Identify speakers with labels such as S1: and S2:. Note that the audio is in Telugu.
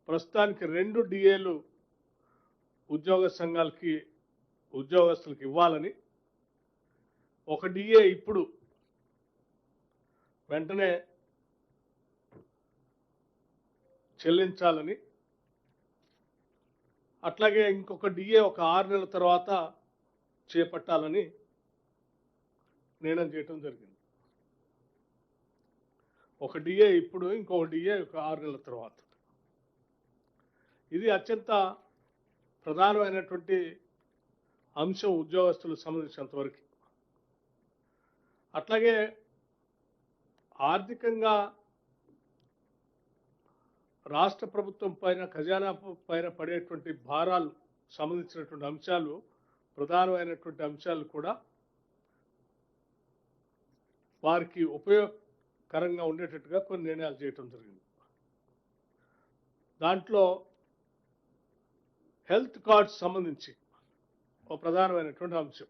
S1: ప్రస్తుతానికి 2 డిఏలు ఉద్యోగస్తులకు ఇవ్వాలని, ఒక డిఏ ఇప్పుడు వెంటనే చెల్లించాలని, అట్లాగే ఇంకొక డిఏ ఒక 6 నెలల తర్వాత చేపట్టాలని నిర్ణయం చేయడం జరిగింది. ఒక డిఏ ఇప్పుడు, ఇంకొక డిఏ ఒక 6 నెలల తర్వాత. ఇది అత్యంత ప్రధానమైనటువంటి అంశం ఉద్యోగస్తులకు సంబంధించినంతవరకు. అట్లాగే ఆర్థికంగా రాష్ట్ర ప్రభుత్వం పైన, ఖజానా పైన పడేటువంటి భారాలు సంబంధించినటువంటి అంశాలు, ప్రధానమైనటువంటి అంశాలు కూడా వారికి ఉపయోగకరంగా ఉండేటట్టుగా కొన్ని నిర్ణయాలు చేయటం జరిగింది. దాంట్లో హెల్త్ కార్డ్స్ సంబంధించి ఒక ప్రధానమైనటువంటి అంశం.